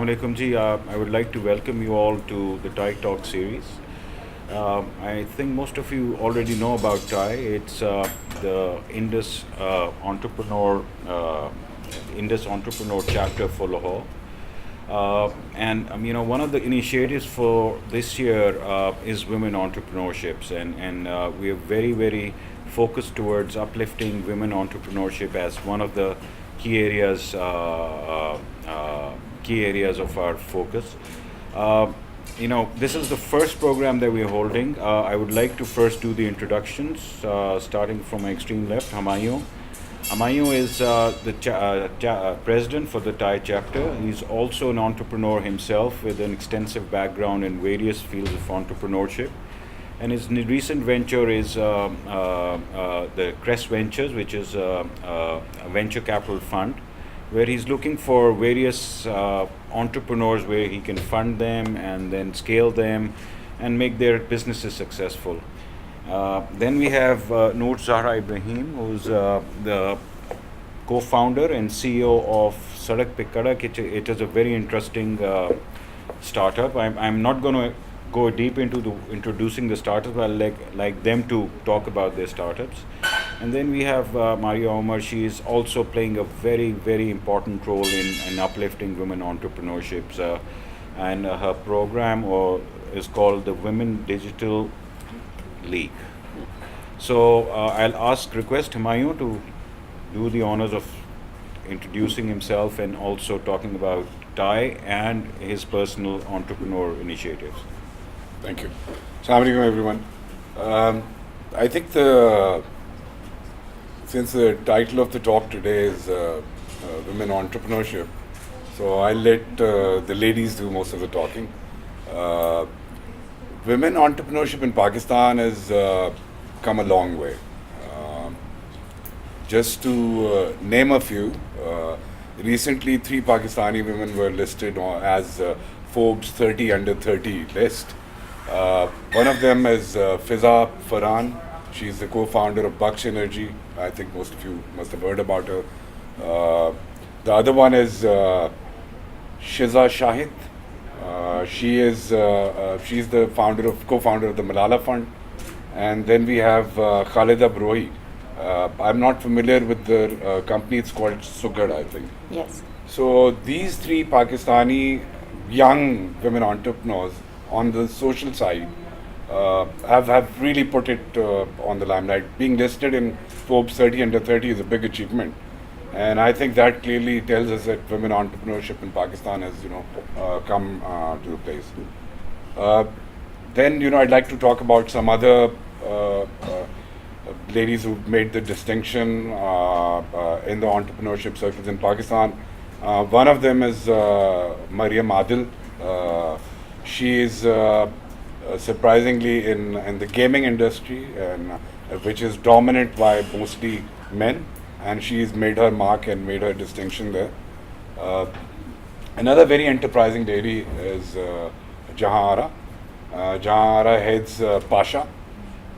Assalamu alaikum ji. I would like to welcome you all to the TiE Talk series. I think most of you already know about TiE. It's the Indus Entrepreneur Chapter for Lahore. And one of the initiatives for this year is women entrepreneurships, and we are very, very focused towards uplifting women entrepreneurship as one of the key areas of our focus. This is the first program that we are holding. I would like to first do the introductions, starting from my extreme left, Humayun. Humayun is the president for the TiE chapter. He's also an entrepreneur himself with an extensive background in various fields of entrepreneurship. And his recent venture is the Crest Ventures, which is a venture capital fund, where he's looking for various entrepreneurs where he can fund them and then scale them and make their businesses successful. Then we have Noor Zehra Ibrahim, who's the co-founder and CEO of Sarak Karak. It is a very interesting startup. I'm not going to go deep into introducing the startups. I'll like them to talk about their startups. And then we have Omer. She is also playing a very, very important role in uplifting women entrepreneurship. And her program is called the Women Digital League. So I'll request Humayun to do the honors of introducing himself and also talking about TiE and his personal entrepreneur initiatives. Thank you. Assalamu alaikum, everyone. I think since the title of the talk today is Women Entrepreneurship, so I'll let the ladies do most of the talking. Women entrepreneurship in Pakistan has come a long way. Just to name a few, recently 3 Pakistani women were listed as Forbes 30 under 30 list. One of them is Sidra Pervez. She's the co-founder of Baksh Energy. I think most of you must have heard about her. The other one is Shiza Shahid. She's the co-founder of the Malala Fund. And then we have Khalida Brohi. I'm not familiar with the company. It's called Sugad, I think. Yes. So these 3 Pakistani young women entrepreneurs on the social side have really put it on the limelight. Being listed in Forbes 30 under 30 is a big achievement, and I think that clearly tells us that women entrepreneurship in Pakistan has come to the place. Then I'd like to talk about some other ladies who've made the distinction in the entrepreneurship circles in Pakistan. One of them is Mariam Adil. She is surprisingly in the gaming industry, and which is dominant by mostly men, and she's made her mark and made her distinction there. Another very enterprising lady is Jahan Ara. Jahan Ara heads Pasha.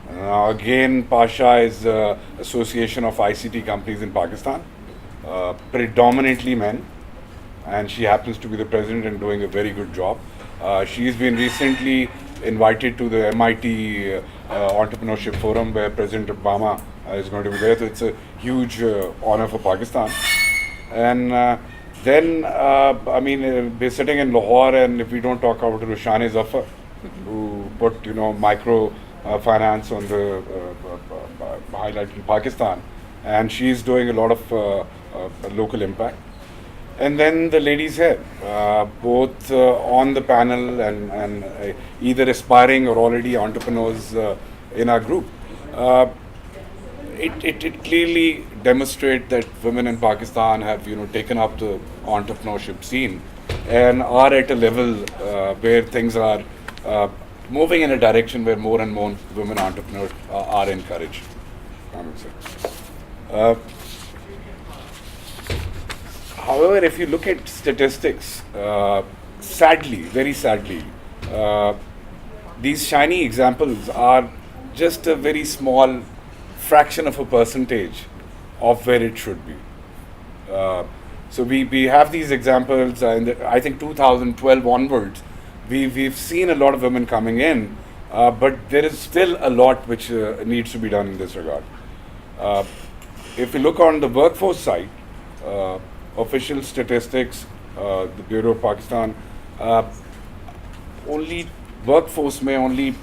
Again, Pasha is Association of ICT companies in Pakistan, predominantly men, and she happens to be the president and doing a very good job. She's been recently invited to the MIT Entrepreneurship Forum, where President Obama is going to be there. So it's a huge honor for Pakistan. And then, we're sitting in Lahore, and if we don't talk about Rushani Zafar, who put micro finance on the highlight in Pakistan, and she's doing a lot of local impact. And then the ladies here, both on the panel and either aspiring or already entrepreneurs in our group. It clearly demonstrates that women in Pakistan have taken up the entrepreneurship scene and are at a level where things are moving in a direction where more and more women entrepreneurs are encouraged. However, if you look at statistics, sadly, very sadly, these shiny examples are just a very small fraction of a percentage of where it should be. So we have these examples, and I think 2012 onwards, we've seen a lot of women coming in, but there is still a lot which needs to be done in this regard. Uh, if you look on the workforce side, official statistics, the Bureau of Pakistan, only workforce may only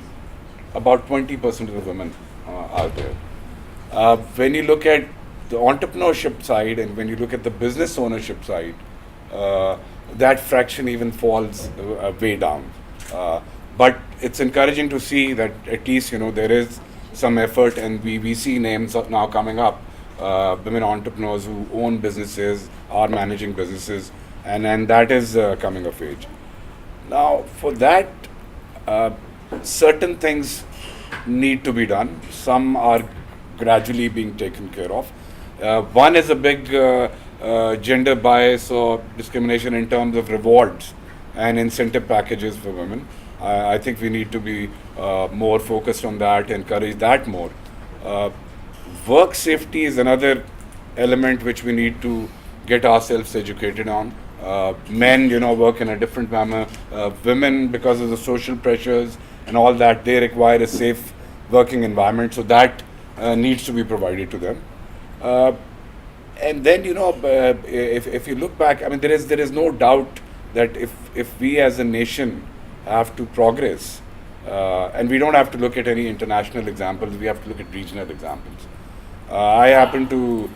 about 20% of the women out there. When you look at the entrepreneurship side and when you look at the business ownership side, that fraction even falls way down. But it's encouraging to see that at least there is some effort, and we see names now coming up, women entrepreneurs who own businesses, are managing businesses, and that is coming of age. Now, for that, certain things need to be done. Some are gradually being taken care of. One is a big gender bias or discrimination in terms of rewards and incentive packages for women. I think we need to be more focused on that, encourage that more. Work safety is another element which we need to get ourselves educated on. Men, work in a different manner. Women, because of the social pressures and all that, they require a safe working environment. So that needs to be provided to them. And then, if you look back, I mean, there is no doubt that if we as a nation have to progress, and we don't have to look at any international examples, we have to look at regional examples. I happen to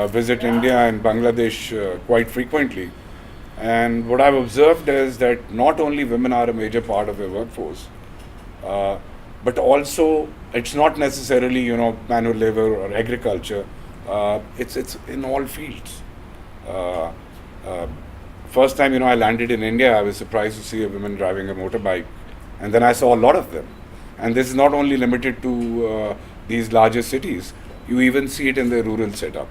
visit India and Bangladesh quite frequently. And what I've observed is that not only women are a major part of the workforce, but also it's not necessarily manual labor or agriculture. It's in all fields. First time I landed in India, I was surprised to see a woman driving a motorbike, and then I saw a lot of them. And this is not only limited to these larger cities. You even see it in the rural setup.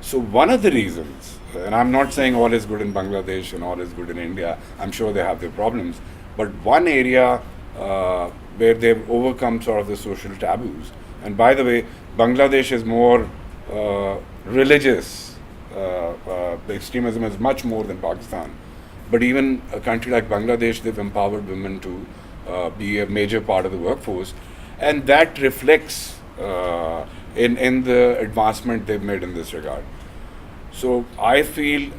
So one of the reasons, and I'm not saying all is good in Bangladesh and all is good in India, I'm sure they have their problems, but one area where they've overcome sort of the social taboos, and by the way, Bangladesh is more religious, the extremism is much more than Pakistan, but even a country like Bangladesh, they've empowered women to be a major part of the workforce, and that reflects in the advancement they've made in this regard. So I feel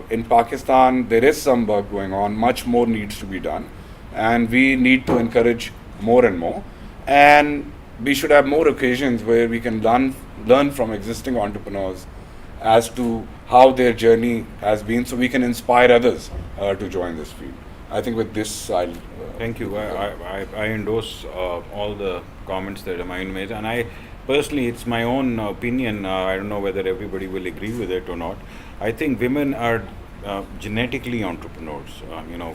in Pakistan there is some work going on, much more needs to be done, and we need to encourage more and more, and we should have more occasions where we can learn from existing entrepreneurs as to how their journey has been, so we can inspire others to join this field. I think with this I'll Thank you. I endorse all the comments that Amin made, and I personally, it's my own opinion. I don't know whether everybody will agree with it or not. I think women are genetically entrepreneurs.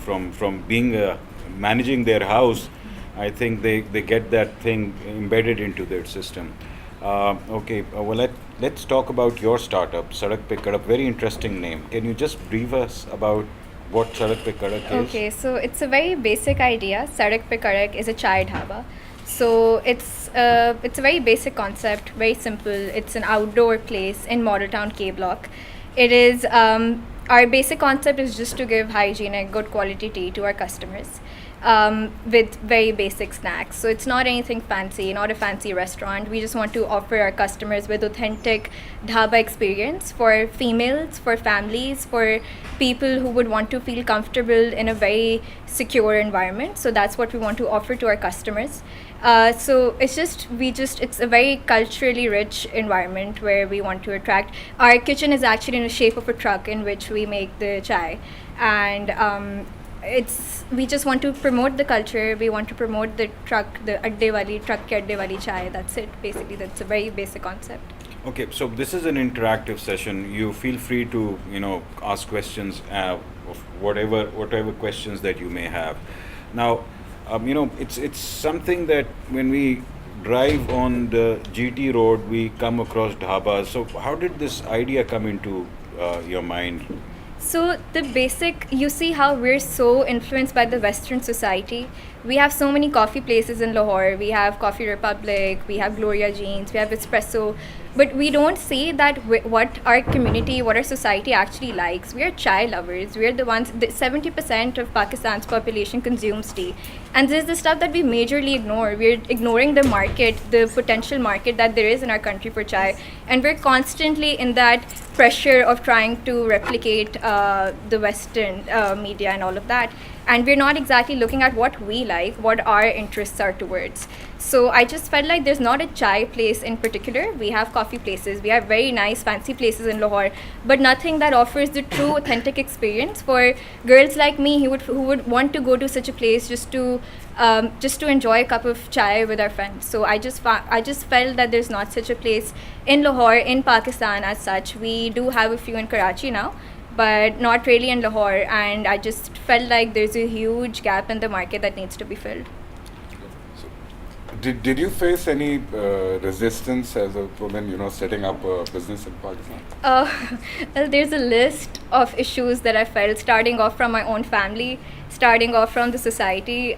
From being managing their house, I think they get that thing embedded into their system. Well, let's talk about your startup, Sarak Karak. Very interesting name. Can you just brief us about what Sarak Karak is? Okay, so it's a very basic idea. Sarak Karak is a chai dhaba. So it's a very basic concept, very simple. It's an outdoor place in Model Town K Block. It is our basic concept is just to give hygienic, good quality tea to our customers with very basic snacks. So it's not anything fancy, not a fancy restaurant. We just want to offer our customers with authentic dhaba experience for females, for families, for people who would want to feel comfortable in a very secure environment. So that's what we want to offer to our customers. So it's a very culturally rich environment where we want to attract. Our kitchen is actually in the shape of a truck in which we make the chai, and we just want to promote the culture. We want to promote the truck, the adde wali truck ke adde wali chai. That's it. Basically, that's a very basic concept. Okay, so this is an interactive session. You feel free to ask questions of whatever questions that you may have. Now, it's something that when we drive on the GT road, we come across dhabas. So how did this idea come into your mind? So you see how we're so influenced by the Western society. We have so many coffee places in Lahore. We have Coffee Republic, we have Gloria Jeans, we have Espresso. but we don't see that what our community, what our society actually likes. We are chai lovers. We are the ones, 70% of Pakistan's population consumes tea. And this is the stuff that we majorly ignore. We're ignoring the market, the potential market that there is in our country for chai. And we're constantly in that pressure of trying to replicate the Western media and all of that. And we're not exactly looking at what we like, what our interests are towards. So I just felt like there's not a chai place in particular. We have coffee places, we have very nice fancy places in Lahore, but nothing that offers the true authentic experience for girls like me who would want to go to such a place just to enjoy a cup of chai with our friends. So I just felt that there's not such a place in Lahore, in Pakistan as such. We do have a few in Karachi now, but not really in Lahore, and I just felt like there's a huge gap in the market that needs to be filled. Did you face any resistance as a woman, setting up a business in Pakistan? Well, there's a list of issues that I felt, starting off from my own family, starting off from the society.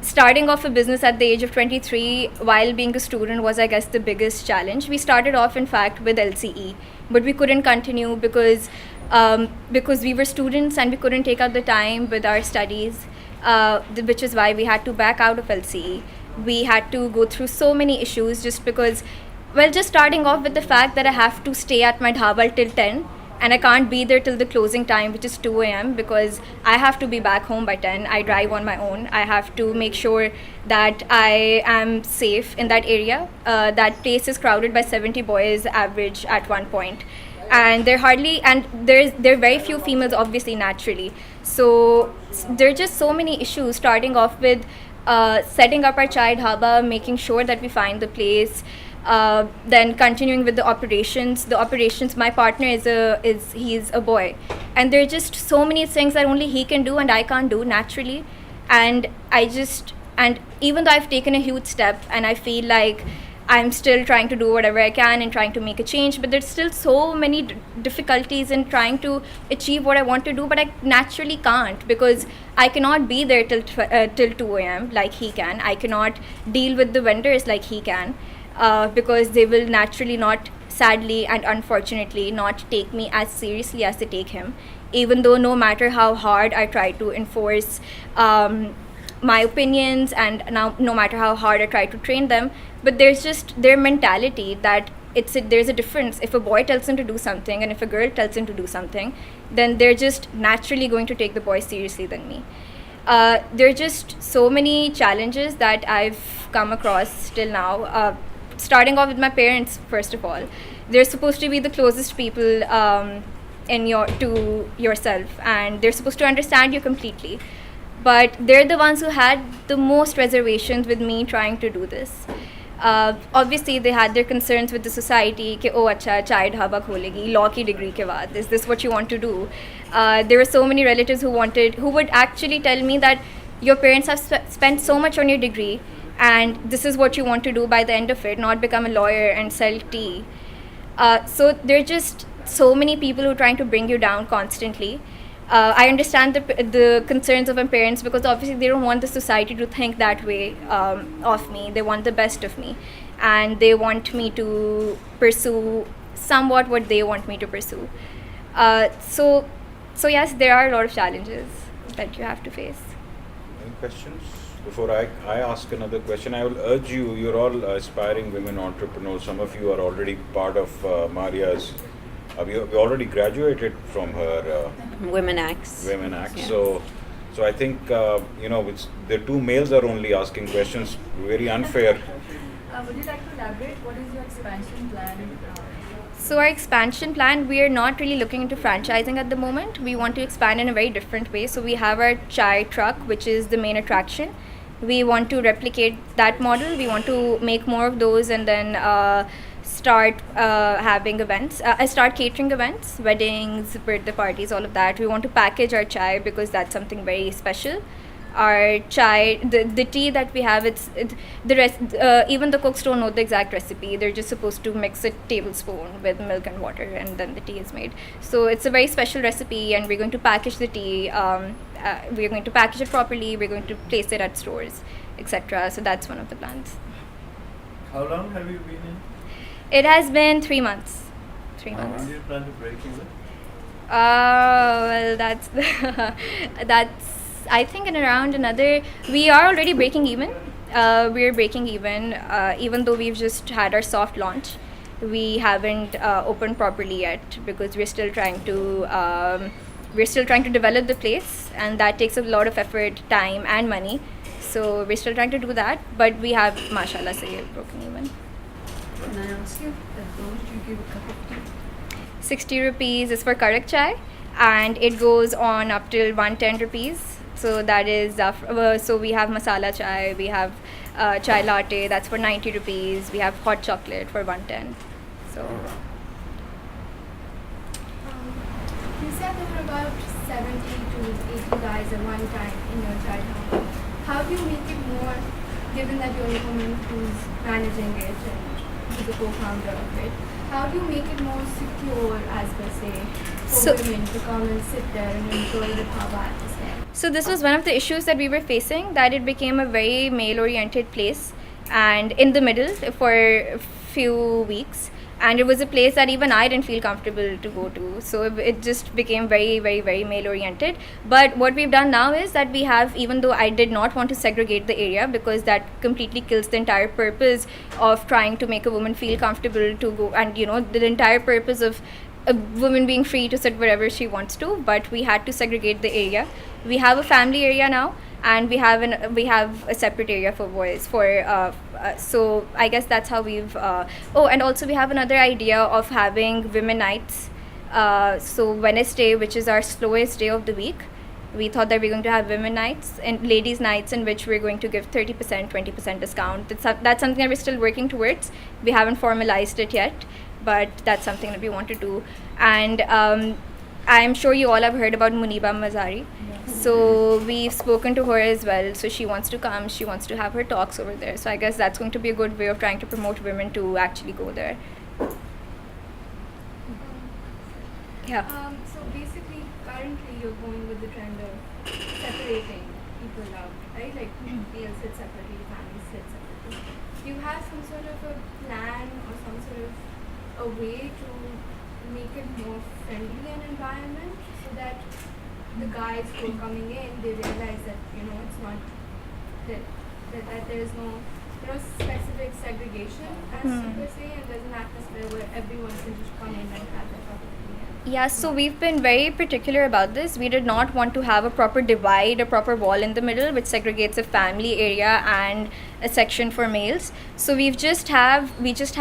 Starting off a business at the age of 23 while being a student was, I guess, the biggest challenge. We started off, in fact, with LCE, but we couldn't continue because we were students and we couldn't take out the time with our studies, which is why we had to back out of LCE. We had to go through so many issues just because, well, just starting off with the fact that I have to stay at my dhaba till 10 and I can't be there till the closing time, which is 2 a.m. because I have to be back home by 10. I drive on my own. I have to make sure that I am safe in that area. That place is crowded by 70 boys average at one point. And there are very few females, obviously, naturally. So there are just so many issues, starting off with setting up our chai dhaba, making sure that we find the place, then continuing with the operations. My partner he's a boy, and there are just so many things that only he can do and I can't do naturally. And even though I've taken a huge step and I feel like I'm still trying to do whatever I can and trying to make a change, but there's still so many difficulties in trying to achieve what I want to do, but I naturally can't because I cannot be there till 2 a.m. like he can. I cannot deal with the vendors like he can because they will naturally not, sadly and unfortunately, not take me as seriously as they take him, even though no matter how hard I try to enforce my opinions and now no matter how hard I try to train them, but there's just their mentality that there's a difference. If a boy tells him to do something and if a girl tells him to do something, then they're just naturally going to take the boy seriously than me. There are just so many challenges that I've come across till now. Starting off with my parents, first of all. They're supposed to be the closest people to yourself, and they're supposed to understand you completely. But they're the ones who had the most reservations with me trying to do this. Obviously, they had their concerns with the society. Ki, oh, acha, chai dhaba kholegi, law ki degree ke baad. Is this what you want to do? There were so many relatives who would actually tell me that your parents have spent so much on your degree, and this is what you want to do by the end of it, not become a lawyer and sell tea. So there are just so many people who are trying to bring you down constantly. I understand the concerns of my parents because obviously they don't want the society to think that way of me. They want the best of me, and they want me to pursue somewhat what they want me to pursue. So yes, there are a lot of challenges that you have to face. Any questions? Before I ask another question, I will urge you're all aspiring women entrepreneurs. Some of you are already part of Maria's. We already graduated from her Women Acts. Yes. So I think the two males are only asking questions. Very unfair. Would you like to elaborate? What is your expansion plan? So our expansion plan, we are not really looking into franchising at the moment. We want to expand in a very different way. So we have our chai truck, which is the main attraction. We want to replicate that model. We want to make more of those and then start having events, start catering events, weddings, birthday parties, all of that. We want to package our chai because that's something very special. Our chai, the tea that we have, even the cooks don't know the exact recipe. They're just supposed to mix a tablespoon with milk and water and then the tea is made. So it's a very special recipe, and we're going to package the tea. We're going to package it properly. We're going to place it at stores, etc. So that's one of the plans. How long have you been in? It has been 3 months. 3 Uh-huh. months. Do you plan to break even? Well, that's that's I think in around another. We are already breaking even. We're breaking even though we've just had our soft launch. We haven't opened properly yet because we're still trying to develop the place, and that takes a lot of effort, time, and money. So we're still trying to do that, but we have, mashallah, say, broken even. Can I ask you, how much do you give a cup of tea? 60 rupees is for Karak chai, and it goes on up till 110 rupees. So that is, so we have masala chai, we have chai latte, that's for 90 rupees. We have hot chocolate for 110. So You said there were about 70 to 80 guys at one time in your chai house. How do you make it more, given that you're a woman who's managing it and who's a co-founder of it, how do you make it more secure, as per se, for women to come and sit there and enjoy the dhaba atmosphere? So this was one of the issues that we were facing, that it became a very male-oriented place and in the middle for a few weeks. And it was a place that even I didn't feel comfortable to go to. So it just became very, very, very male-oriented. But what we've done now is that we have, even though I did not want to segregate the area because that completely kills the entire purpose of trying to make a woman feel comfortable to go, and the entire purpose of a woman being free to sit wherever she wants to, but we had to segregate the area. We have a family area now, and we have a separate area for boys. So I guess that's how we've. And also we have another idea of having women nights. So Wednesday, which is our slowest day of the week, we thought that we're going to have women nights and ladies nights, in which we're going to give 30%, 20% discount. That's something that we're still working towards. We haven't formalized it yet, but that's something that we want to do. And I'm sure you all have heard about Muniba Mazari. So we've spoken to her as well. So she wants to come. She wants to have her talks over there. So I guess that's going to be a good way of trying to promote women to actually go there. Yeah. So basically, currently you're going with the trend of separating people out, right? Like males sit separately, families sit separately. Do you have some sort of a plan or some sort of a way to make it more friendly an environment so that the guys who are coming in, they realize that it's not that there is no specific segregation as per se, and there's an atmosphere where everyone can just come in and have their cup of tea. Yeah, so we've been very particular about this. We did not want to have a proper divide, a proper wall in the middle, which segregates a family area and a section for males. So we just have this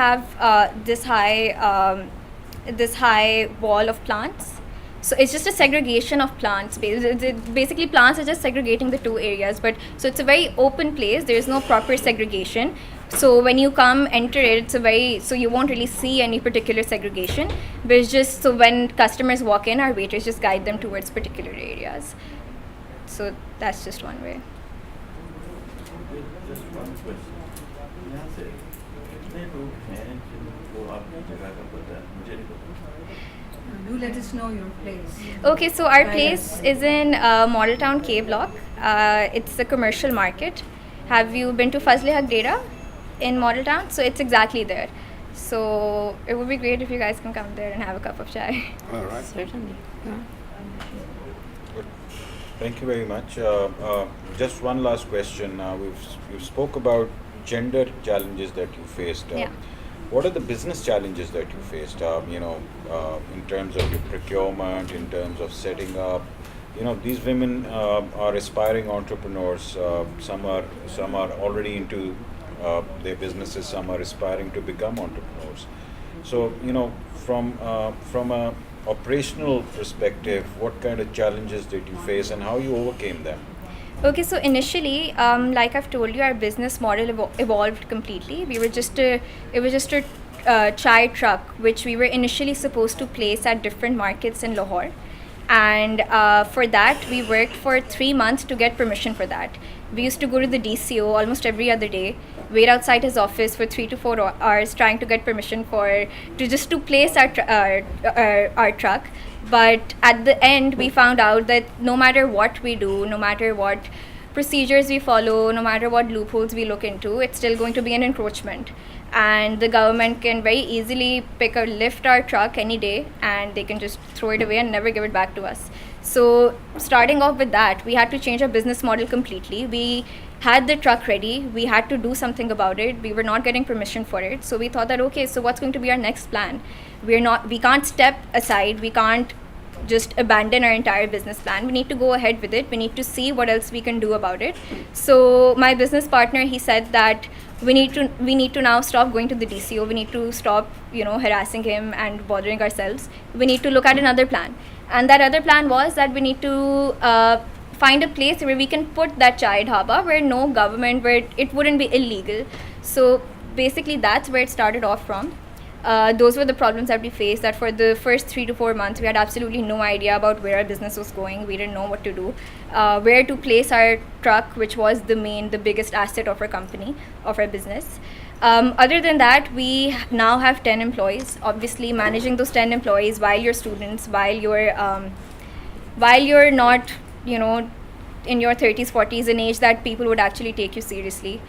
high wall of plants. So it's just a segregation of plants. Basically, plants are just segregating the two areas. So it's a very open place. There is no proper segregation. So when you enter it, so you won't really see any particular segregation. But it's just, so when customers walk in, our waiters just guide them towards particular areas. So that's just one way. Just one question. यहाँ से कितने लोग हैं जिनको आपने जगह का पता है? मुझे नहीं पता. Do let us know your place. Okay, so our place is in Model Town K Block. It's a commercial market. Have you been to Fazle Haq Dera in Model Town? So it's exactly there. So it would be great if you guys can come there and have a cup of chai. All right. Certainly. Yeah. Good. Thank you very much. Just one last question. We've spoke about gender challenges that you faced. Yeah. What are the business challenges that you faced? In terms of your procurement, in terms of setting up. These women are aspiring entrepreneurs. Some are already into their businesses. Some are aspiring to become entrepreneurs. So from a operational perspective, what kind of challenges did you face and how you overcame them? Okay, so initially, like I've told you, our business model evolved completely. It was just a chai truck, which we were initially supposed to place at different markets in Lahore. And for that, we worked for 3 months to get permission for that. We used to go to the DCO almost every other day, wait outside his office for 3 to 4 hours trying to get permission to place our truck. But at the end, we found out that no matter what we do, no matter what procedures we follow, no matter what loopholes we look into, it's still going to be an encroachment. And the government can very easily lift our truck any day, and they can just throw it away and never give it back to us. So starting off with that, we had to change our business model completely. We had the truck ready, we had to do something about it. We were not getting permission for it, so we thought that, okay, so what's going to be our next plan? We can't step aside, we can't just abandon our entire business plan. We need to go ahead with it. We need to see what else we can do about it. So my business partner, he said that we need to now stop going to the DCO. We need to stop, harassing him and bothering ourselves. We need to look at another plan. And that other plan was that we need to find a place where we can put that chai dhaba, where no government, where it wouldn't be illegal. So basically that's where it started off from. Those were the problems that we faced, that for the first 3 to 4 months we had absolutely no idea about where our business was going. We didn't know what to do, where to place our truck, which was the biggest asset of our company, of our business. Other than that, we now have 10 employees. Obviously managing those 10 employees while you're students, while you're not in your 30s 40s, an age that people would actually take you seriously,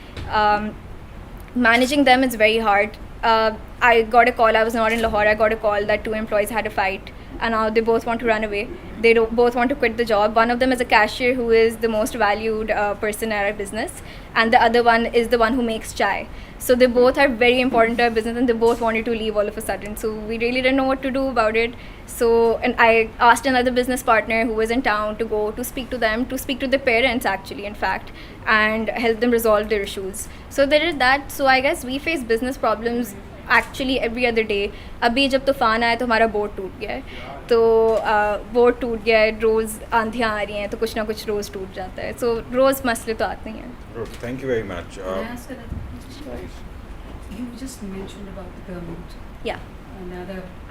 managing them is very hard. I got a call, I was not in Lahore, I got a call that 2 employees had a fight, and now they both want to run away. They both want to quit the job. One of them is a cashier who is the most valued person at our business, and the other one is the one who makes chai. So they both are very important to our business, and they both wanted to leave all of a sudden. So we really didn't know what to do about it. And I asked another business partner who was in town to go to speak to them, to speak to the parents actually, in fact, and help them resolve their issues. So they did that. So I guess we face business problems actually every other day. अभी जब तूफान आया तो हमारा boat टूट गया है, तो बोट टूट गया है, रोज़ आंधियाँ आ रही हैं, तो कुछ ना कुछ रोज़ टूट जाता है. So रोज़ मसले तो आते ही हैं. Thank you very much. Can I ask another question? You just mentioned about the government. Yeah.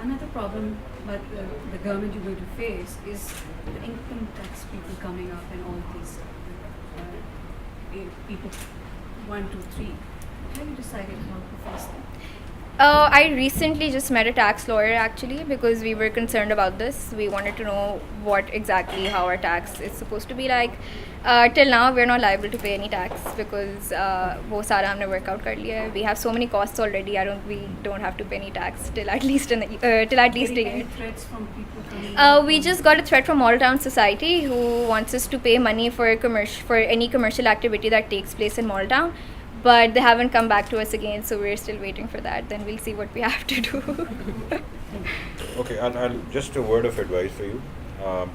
Another problem, but the government you're going to face is the income tax people coming up and all these people 1, 2, 3. Have you decided how to face them? I recently just met a tax lawyer actually, because we were concerned about this. We wanted to know how our tax is supposed to be like. Till now we're not liable to pay any tax because wo sara humne work out kar liya hai. We have so many costs already. We don't have to pay any tax till at least a year. Any threats from people coming? We just got a threat from Model Town Society, who wants us to pay money for any commercial activity that takes place in Model Town. But they haven't come back to us again, so we're still waiting for that. Then we'll see what we have to do. Okay, I'll just a word of advice for you.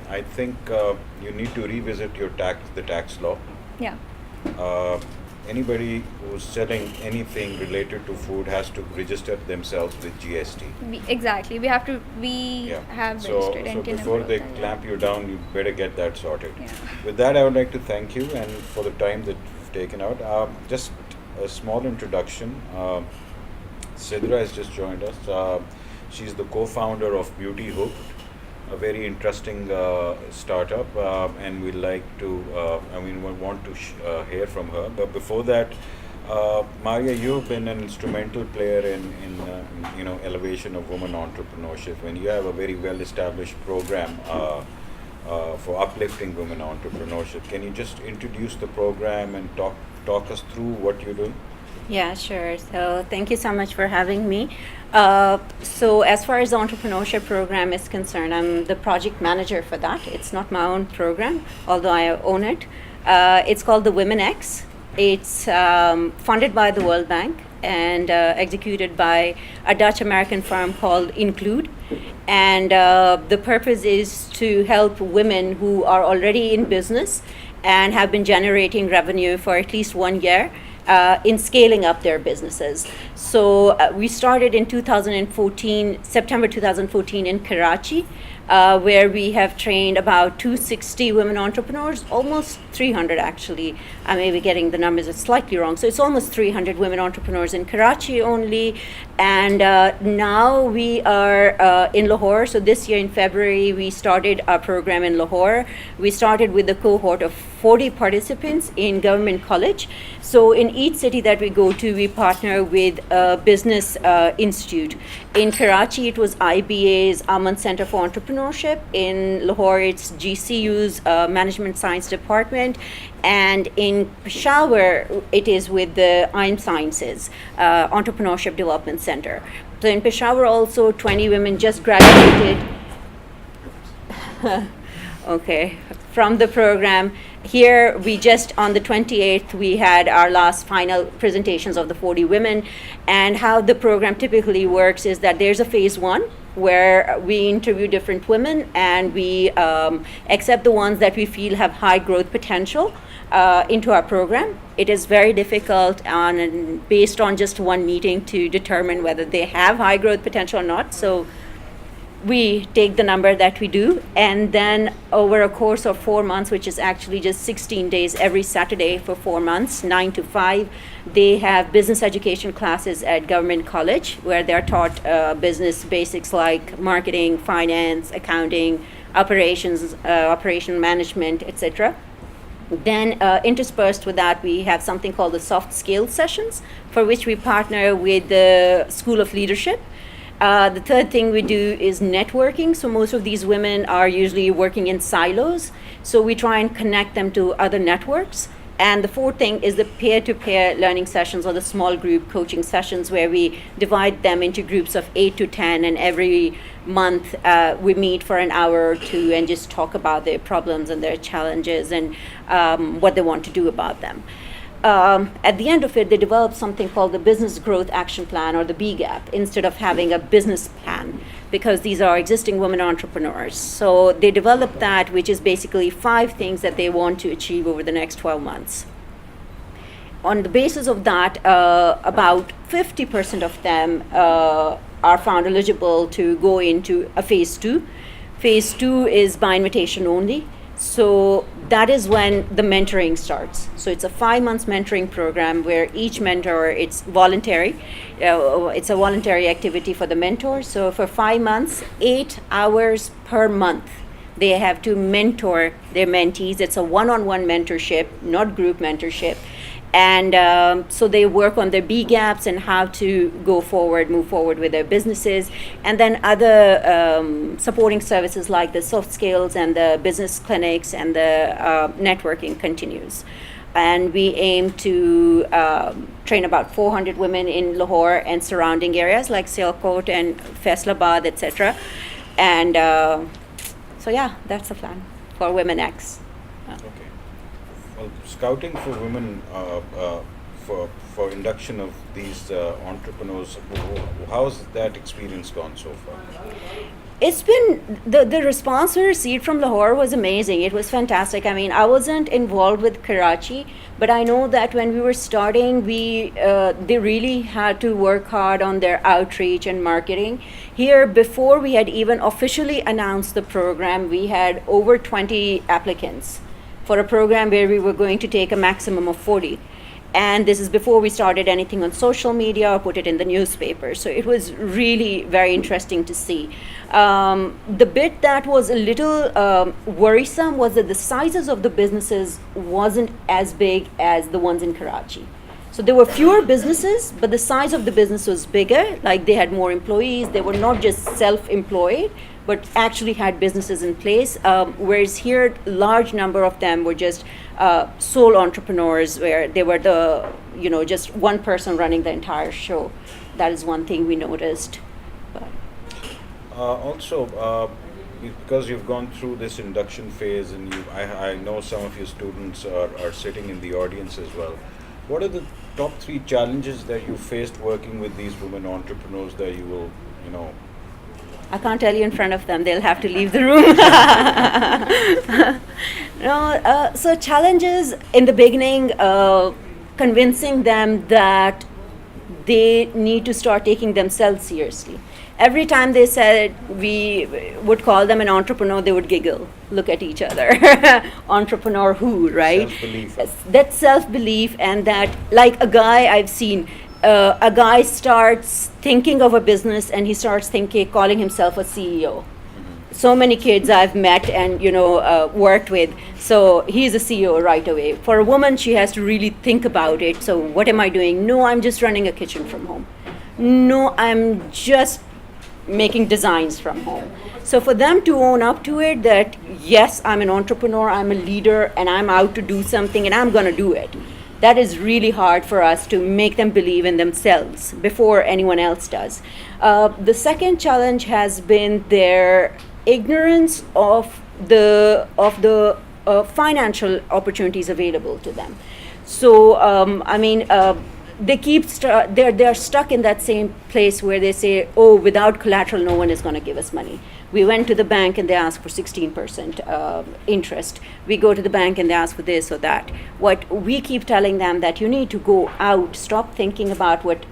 I think you need to revisit the tax law. Yeah. Anybody who's selling anything related to food has to register themselves with GST. Exactly. We have registered. So before they clamp you down, you better get that sorted. Yeah. With that, I would like to thank you and for the time that you've taken out. Just a small introduction. Sidra has just joined us. She's the co-founder of Beauty Hook, a very interesting startup, and we want to hear from her. But before that, Maria, you've been an instrumental player in elevation of women entrepreneurship, and you have a very well-established program for uplifting women entrepreneurship. Can you just introduce the program and talk us through what you're doing? Yeah, sure. So thank you so much for having me. So as far as the entrepreneurship program is concerned, I'm the project manager for that. It's not my own program, although I own it. It's called the Women X. It's funded by the World Bank and executed by a Dutch-American firm called Include. And the purpose is to help women who are already in business and have been generating revenue for at least 1 year in scaling up their businesses. So we started in September 2014 in Karachi, where we have trained about 260 women entrepreneurs, almost 300 actually. I may be getting the numbers slightly wrong. So it's almost 300 women entrepreneurs in Karachi only. And now we are in Lahore. So this year in February, we started our program in Lahore. We started with a cohort of 40 participants in government college. So in each city that we go to, we partner with a business institute. In Karachi, it was IBA's Lums Center for Entrepreneurs. Entrepreneurship. In Lahore, it's GCU's Management Science Department. And in Peshawar, it is with the IM Sciences Entrepreneurship Development Center. So in Peshawar also, 20 women just graduated. Okay, from the program. Here, we just, on the 28th, we had our last final presentations of the 40 women. And how the program typically works is that there's a phase one where we interview different women and we accept the ones that we feel have high growth potential into our program. It is very difficult based on just one meeting to determine whether they have high growth potential or not. So we take the number that we do, and then over a course of 4 months, which is actually just 16 days every Saturday for 4 months, 9 to 5, they have business education classes at government college where they're taught business basics like marketing, finance, accounting, operations, operational management, etc. Then interspersed with that, we have something called the soft skills sessions, for which we partner with the School of Leadership. The third thing we do is networking. So most of these women are usually working in silos. So we try and connect them to other networks. And the fourth thing is the peer-to-peer learning sessions or the small group coaching sessions where we divide them into groups of 8 to 10. And every month we meet for an hour or two and just talk about their problems and their challenges and what they want to do about them. At the end of it, they develop something called the Business Growth Action Plan, or the BGAP, instead of having a business plan, because these are existing women entrepreneurs. So they develop that, which is basically 5 things that they want to achieve over the next 12 months. On the basis of that, about 50% of them are found eligible to go into a phase 2. Phase 2 is by invitation only. So that is when the mentoring starts. So it's a 5 months mentoring program where each mentor, it's voluntary. It's a voluntary activity for the mentor. So for 5 months, 8 hours per month, they have to mentor their mentees. It's a one-on-one mentorship, not group mentorship. And so they work on their B gaps and how to go forward, move forward with their businesses. And then other supporting services like the soft skills and the business clinics and the networking continues. And we aim to train about 400 women in Lahore and surrounding areas like Sialkot and Faisalabad, etc. And so yeah, that's the plan for Women X. Okay. Well, scouting for women for induction of these entrepreneurs, how's that experience gone so far? It's been, the response we received from Lahore was amazing. It was fantastic. I mean, I wasn't involved with Karachi, but I know that when we were starting, they really had to work hard on their outreach and marketing. Here, before we had even officially announced the program, we had over 20 applicants for a program where we were going to take a maximum of 40. And this is before we started anything on social media or put it in the newspaper. So it was really very interesting to see. The bit that was a little worrisome was that the sizes of the businesses wasn't as big as the ones in Karachi. So there were fewer businesses, but the size of the business was bigger. Like they had more employees. They were not just self-employed, but actually had businesses in place. Whereas here, large number of them were just sole entrepreneurs, where they were just one person running the entire show. That is one thing we noticed. Also, because you've gone through this induction phase, and I know some of your students are sitting in the audience as well. What are the top 3 challenges that you faced working with these women entrepreneurs that you will, I can't tell you in front of them. They'll have to leave the room. So challenges in the beginning, convincing them that they need to start taking themselves seriously. Every time they said we would call them an entrepreneur, they would giggle, look at each other. Entrepreneur who, right? Self-belief. That self-belief, and that, like a guy I've seen, a guy starts thinking of a business and he starts calling himself a CEO. So many kids I've met and worked with, so he's a CEO right away. For a woman, she has to really think about it. So what am I doing? No, I'm just running a kitchen from home. No, I'm just making designs from home. So for them to own up to it that, yes, I'm an entrepreneur, I'm a leader, and I'm out to do something, and I'm going to do it. That is really hard for us to make them believe in themselves before anyone else does. The second challenge has been their ignorance of the financial opportunities available to them. So they're stuck in that same place where they say, oh, without collateral, no one is going to give us money. We went to the bank and they asked for 16% interest. We go to the bank and they ask for this or that. What we keep telling them that you need to go out, stop thinking about what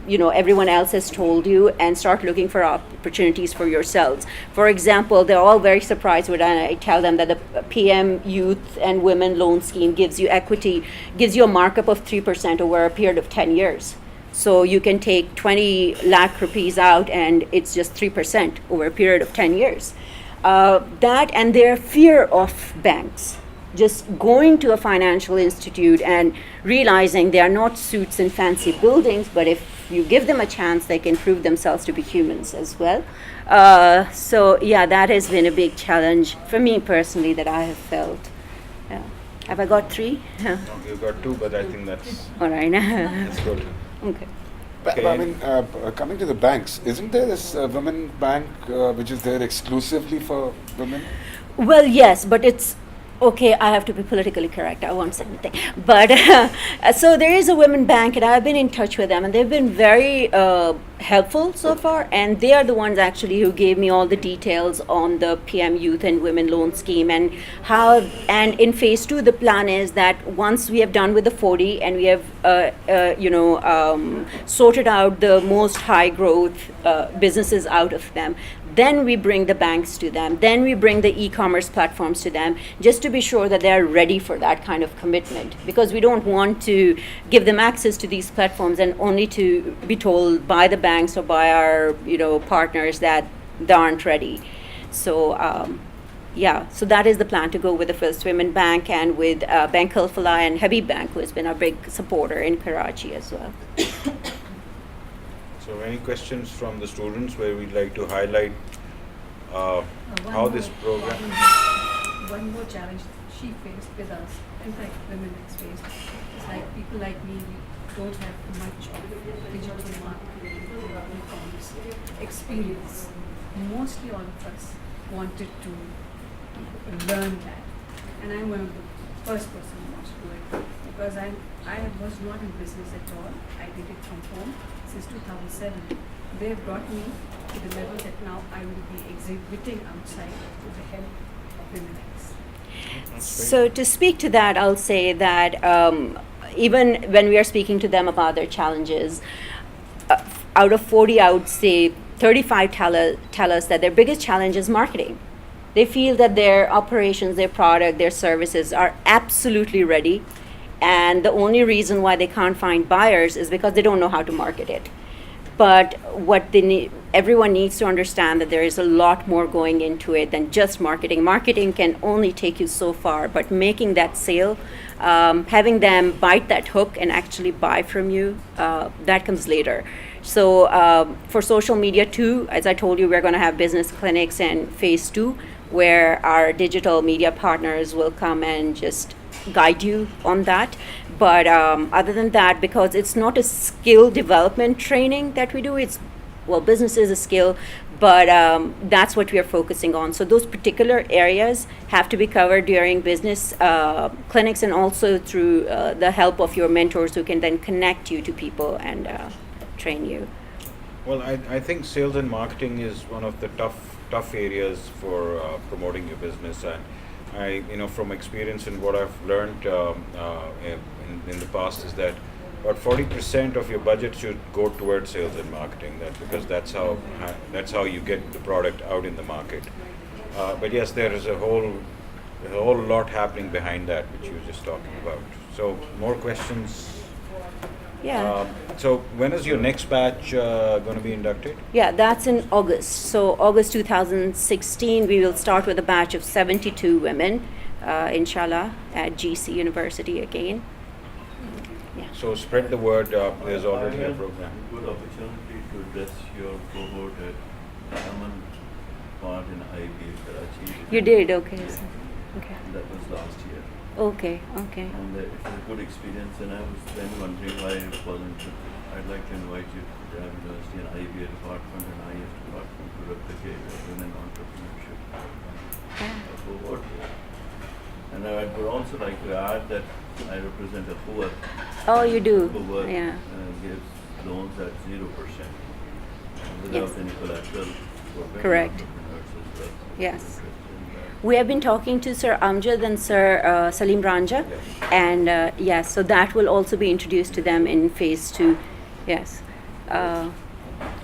everyone else has told you, and start looking for opportunities for yourselves. For example, they're all very surprised when I tell them that the PM Youth and Women Loan Scheme gives you equity, gives you a markup of 3% over a period of 10 years. So you can take 20 lakh rupees out and it's just 3% over a period of 10 years. That and their fear of banks. Just going to a financial institute and realizing they are not suits and fancy buildings, but if you give them a chance, they can prove themselves to be humans as well. So that has been a big challenge for me personally that I have felt. Have I got 3? No, you've got 2, but I think that's All right. that's good. Okay. But, Okay. I mean, coming to the banks, isn't there this women bank which is there exclusively for women? Well, yes, but it's okay. I have to be politically correct. I won't say anything. But so there is a women bank, and I've been in touch with them, and they've been very helpful so far. And they are the ones actually who gave me all the details on the PM Youth and Women Loan Scheme and how. And in phase 2, the plan is that once we have done with the 40 and we have sorted out the most high growth businesses out of them, then we bring the banks to them, then we bring the e-commerce platforms to them, just to be sure that they're ready for that kind of commitment. Because we don't want to give them access to these platforms and only to be told by the banks or by our partners that they aren't ready. So so that is the plan, to go with the First Women Bank and with Bank Al-Falah and Habib Bank, who has been our big supporter in Karachi as well. So any questions from the students where we'd like to highlight how this program... One more challenge she faced with us, in fact women has faced, is like people like me, we don't have much of digital marketing or e-commerce experience. Mostly all of us wanted to learn that, and I'm one of the first person who wants to do it, because I was not in business at all. I did it from home since 2007. They brought me to the level that now I will be exhibiting outside with the help of Women X. So to speak to that, I'll say that even when we are speaking to them about their challenges, out of 40, I would say 35 tell us that their biggest challenge is marketing. They feel that their operations, their product, their services are absolutely ready, and the only reason why they can't find buyers is because they don't know how to market it. But what they need, everyone needs to understand that there is a lot more going into it than just marketing. Marketing can only take you so far, but making that sale, having them bite that hook and actually buy from you, that comes later. So for social media too, as I told you, we're going to have business clinics in phase 2, where our digital media partners will come and just guide you on that. But other than that, because it's not a skill development training that we do, business is a skill, but that's what we are focusing on. So those particular areas have to be covered during business clinics, and also through the help of your mentors who can then connect you to people and train you. Well, I think sales and marketing is one of the tough areas for promoting your business, and I, from experience and what I've learned in the past is that about 40% of your budget should go towards sales and marketing. Because that's how you get the product out in the market. But yes, there is a whole lot happening behind that, which you were just talking about. So more questions. Yeah. So when is your next batch going to be inducted? Yeah, that's in August. So August 2016, we will start with a batch of 72 women, inshallah, at GC University again. Yeah. So spread the word. There's already a program. Good opportunity to address your cohort at common part in IB Karachi. You did, okay. Okay. That was last year. Okay. And it was a good experience, and I was then wondering why it wasn't. I'd like to invite you to the University and IBA department and IF department to replicate the Women Entrepreneurship cohort. And I would also like to add that I represent a FUA. Oh, you do? FUA Yeah. gives loans at 0% without Yes. any collateral for women Correct. entrepreneurs as well. Yes. Interested in that. We have been talking to Sir Amjad and Sir Salim Ranja, Yes. and yes, so that will also be introduced to them in phase 2. Yes.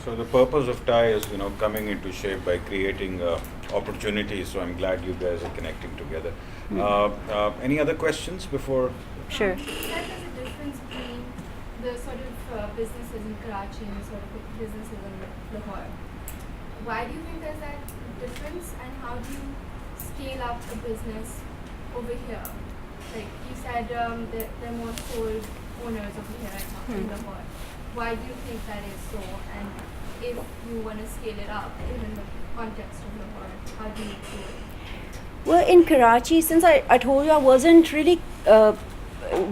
So the purpose of TiE is, coming into shape by creating opportunities. So I'm glad you guys are connecting together. Any other questions before? Sure. You said there's a difference between the sort of businesses in Karachi and the sort of businesses in Lahore. Why do you think there's that difference, and how do you scale up a business over here? Like you said, there are more sole owners over here right now in Lahore. Why do you think that is so? And if you want to scale it up in the context of Lahore, how do you do it? Well, in Karachi, since I told you I wasn't really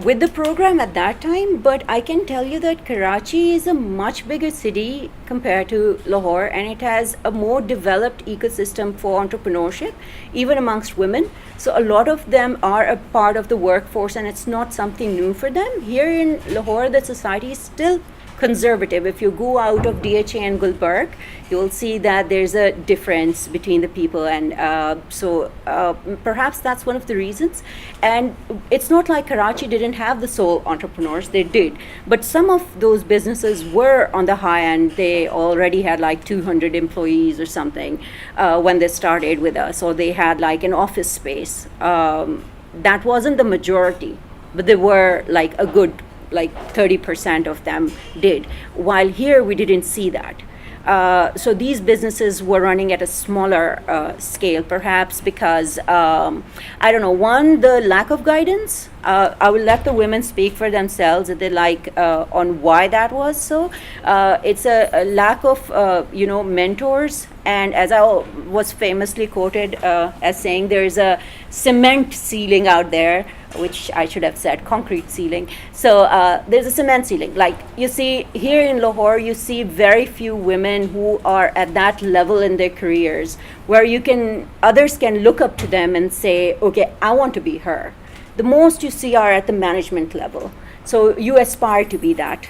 with the program at that time, but I can tell you that Karachi is a much bigger city compared to Lahore, and it has a more developed ecosystem for entrepreneurship, even amongst women. So a lot of them are a part of the workforce, and it's not something new for them. Here in Lahore, the society is still conservative. If you go out of DHA and Gulbarg, you'll see that there's a difference between the people, and so perhaps that's one of the reasons. And it's not like Karachi didn't have the sole entrepreneurs, they did, but some of those businesses were on the high end. They already had like 200 employees or something when they started with us, or they had like an office space. That wasn't the majority, but they were like a good, like 30% of them did, while here we didn't see that. So these businesses were running at a smaller scale, perhaps because, I don't know, one, the lack of guidance. I will let the women speak for themselves if they like on why that was so. It's a lack of, mentors. And as I was famously quoted as saying, there's a cement ceiling out there, which I should have said concrete ceiling. So there's a cement ceiling. Like you see here in Lahore, you see very few women who are at that level in their careers where others can look up to them and say, okay, I want to be her. The most you see are at the management level. So you aspire to be that.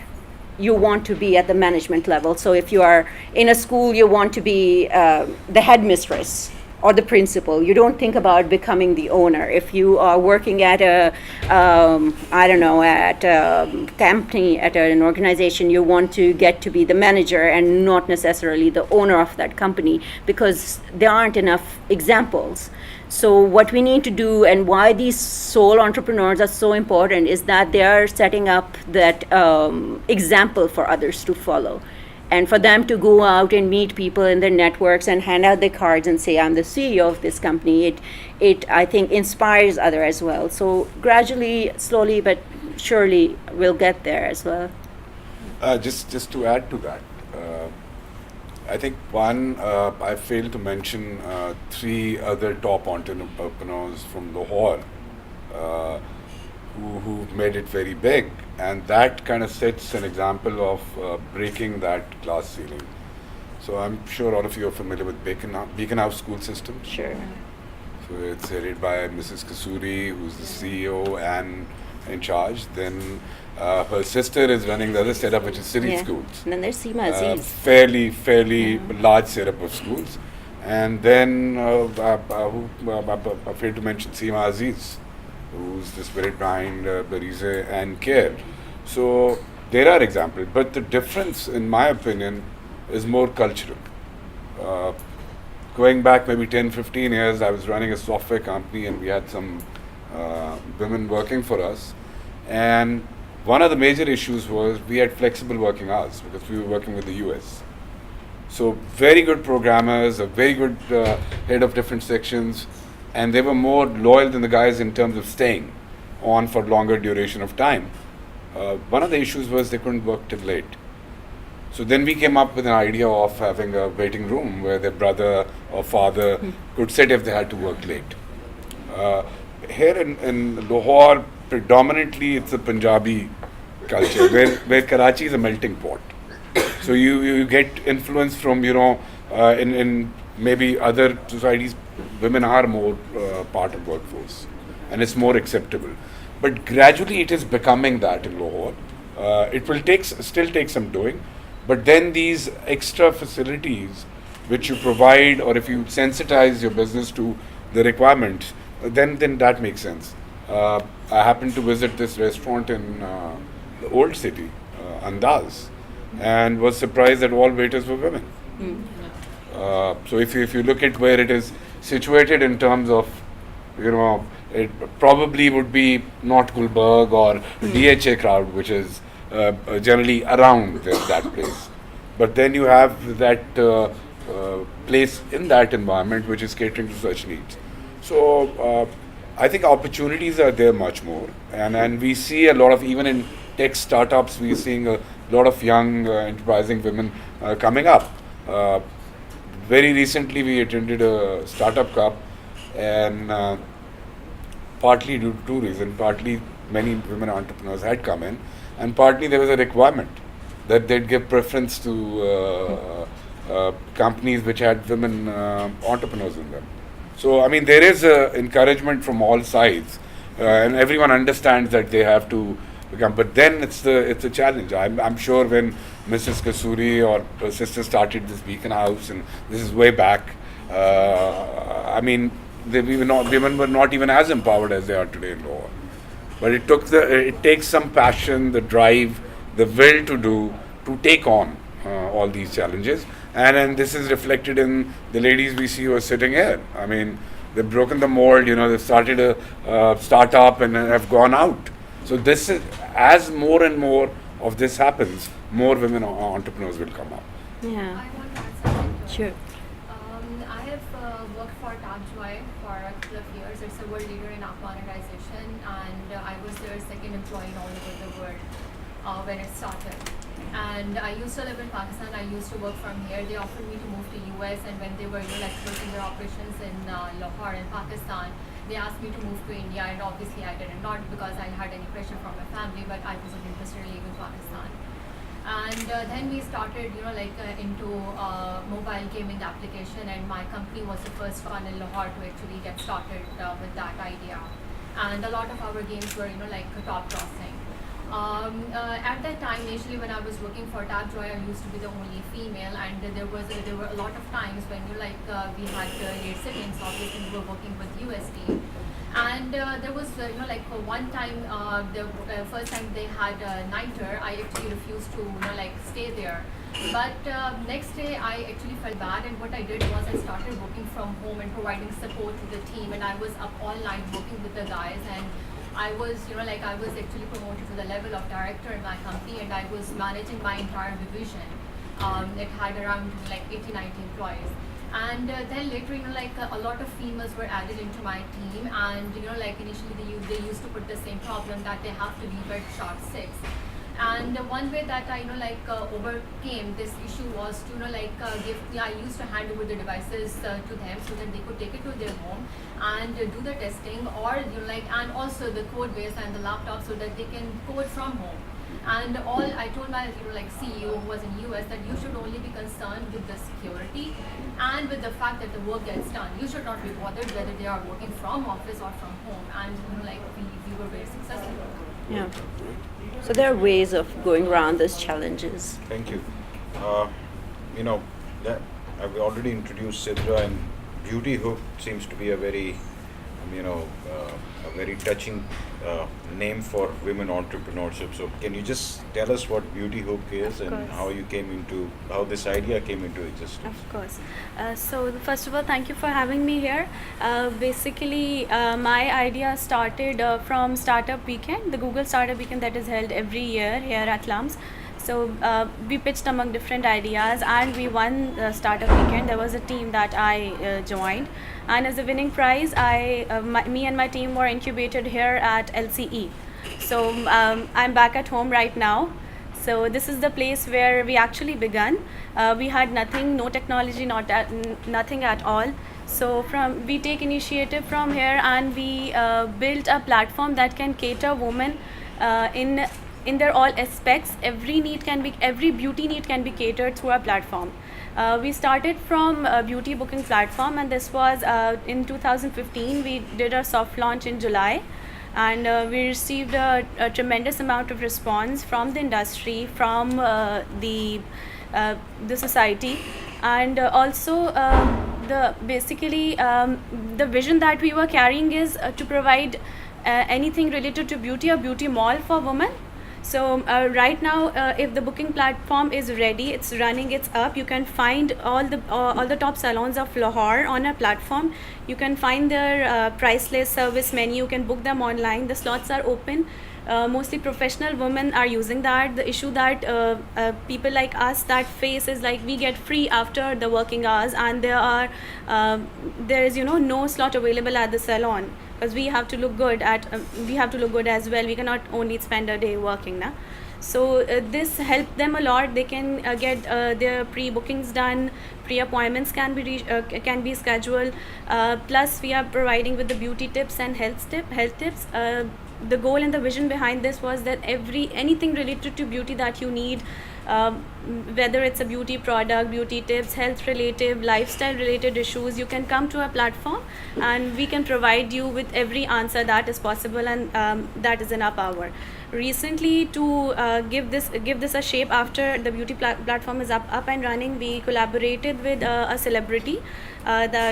You want to be at the management level. So if you are in a school, you want to be the headmistress or the principal. You don't think about becoming the owner. If you are working at at a company, at an organization, you want to get to be the manager and not necessarily the owner of that company, because there aren't enough examples. So what we need to do, and why these sole entrepreneurs are so important, is that they are setting up that example for others to follow. And for them to go out and meet people in their networks and hand out their cards and say, I'm the CEO of this company, it I think inspires others as well. So gradually, slowly, but surely we'll get there as well. Just to add to that, I think one, I failed to mention 3 other top entrepreneurs from Lahore who made it very big, and that kind of sets an example of breaking that glass ceiling. So I'm sure all of you are familiar with Beacon House school system. Sure. So it's headed by Mrs. Kasuri, who's the CEO and in charge. Then her sister is running the other setup, which is City Schools. And then there's Seema Aziz. Fairly large setup of schools. And then I failed to mention Seema Aziz, who's the spirit behind Barize and Care. So there are examples, but the difference, in my opinion, is more cultural. Going back maybe 10, 15 years, I was running a software company, and we had some women working for us. And one of the major issues was we had flexible working hours because we were working with the US. So very good programmers, a very good head of different sections, and they were more loyal than the guys in terms of staying on for longer duration of time. One of the issues was they couldn't work till late. So then we came up with an idea of having a waiting room where their brother or father could sit if they had to work late. Here in Lahore, predominantly it's a Punjabi culture where Karachi is a melting pot. So you get influence from, in maybe other societies, women are more part of workforce and it's more acceptable. But gradually it is becoming that in Lahore. It will still take some doing, but then these extra facilities which you provide, or if you sensitize your business to the requirements, then that makes sense. I happened to visit this restaurant in the old city, Andaz, and was surprised that all waiters were women. So if you look at where it is situated in terms of, it probably would be not Gulberg or DHA crowd, which is generally around that place. But then you have that place in that environment which is catering to such needs. So I think opportunities are there much more, and we see a lot of, even in tech startups, we're seeing a lot of young enterprising women coming up. Very recently we attended a startup cup, and partly due to two reasons, partly many women entrepreneurs had come in, and partly there was a requirement that they'd give preference to companies which had women entrepreneurs in them. So I mean, there is encouragement from all sides, and everyone understands that they have to become. But then it's a challenge. I'm sure when Mrs. Kasuri or her sister started this Beacon House, and this is way back, I mean, women were not even as empowered as they are today in Lahore. But it takes some passion, the drive, the will to take on all these challenges. And this is reflected in the ladies we see who are sitting here. I mean, they've broken the mold, they've started a startup and have gone out. So this is, as more and more of this happens, more women entrepreneurs will come up. Yeah. I want to add something to it. Sure. I have worked for TiE for a couple of years. It's a world leader in app monetization, and I was their second employee all over the world when it started. And I used to live in Pakistan. I used to work from here. They offered me to move to US, and when they were closing their operations in Lahore in Pakistan, they asked me to move to India, and obviously I didn't, not because I had any pressure from my family, but I wasn't interested in leaving Pakistan. And then we started, into mobile gaming application, and my company was the first one in Lahore to actually get started with that idea. And a lot of our games were, top grossing. At that time, initially when I was working for TiE, I used to be the only female, and there were a lot of times when we had late sittings. Obviously, we were working with USD, and there was one time, the first time they had a nighter, I actually refused to stay there. But next day I actually felt bad, and what I did was I started working from home and providing support to the team, and I was up all night working with the guys, and I was, I was actually promoted to the level of director in my company, and I was managing my entire division. It had around 80, 90 employees. And then later, a lot of females were added into my team, and initially they used to put the same problem that they have to leave at sharp 6. And one way that I overcame this issue was to I used to hand over the devices to them so that they could take it to their home and do the testing, or and also the code base and the laptop so that they can code from home. And I told my CEO who was in US that you should only be concerned with the security and with the fact that the work gets done. You should not be bothered whether they are working from office or from home. And we were very successful. Yeah. So there are ways of going around those challenges. Thank you. I've already introduced Sidra, and Beauty Hook seems to be a very, a very touching name for women entrepreneurship. So can you just tell us what Beauty Hook is Of and course. how this idea came into existence? Of course. So first of all, thank you for having me here. Basically, my idea started from Startup Weekend, the Google Startup Weekend that is held every year here at Lums. So we pitched among different ideas, and we won the Startup Weekend. There was a team that I joined, and as a winning prize, me and my team were incubated here at LCE. So I'm back at home right now. So this is the place where we actually began. We had nothing, no technology, nothing at all. So we take initiative from here, and we built a platform that can cater women in their all aspects. Every beauty need can be catered through our platform. We started from a beauty booking platform, and this was in 2015. We did our soft launch in July, and we received a tremendous amount of response from the industry, from the society, and also the vision that we were carrying is to provide anything related to beauty, a beauty mall for women. So right now, if the booking platform is ready, it's running, it's up. You can find all the top salons of Lahore on our platform. You can find their price list, service menu. You can book them online. The slots are open. Mostly professional women are using that. The issue that people like us that face is like we get free after the working hours, and there is no slot available at the salon, because we have to look good as well. We cannot only spend a day working now. So this helped them a lot. They can get their pre-bookings done. Pre-appointments can be scheduled. Plus, we are providing with the beauty tips and health tips. The goal and the vision behind this was that anything related to beauty that you need, whether it's a beauty product, beauty tips, health related, lifestyle related issues, you can come to our platform, and we can provide you with every answer that is possible, and that is in our power. Recently, to give this a shape after the beauty platform is up and running, we collaborated with a celebrity.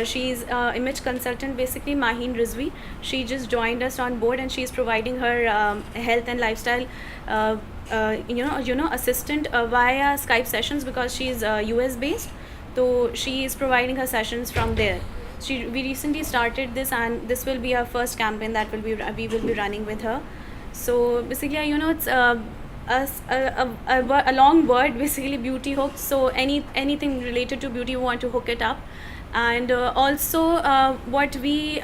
She's image consultant, basically Maheen Rizvi. She just joined us on board, and she's providing her health and lifestyle assistant via Skype sessions, because she's US based. So she is providing her sessions from there. We recently started this, and this will be our first campaign that we will be running with her. So basically, it's a long word, basically beauty hook. So anything related to beauty, we want to hook it up. And also what we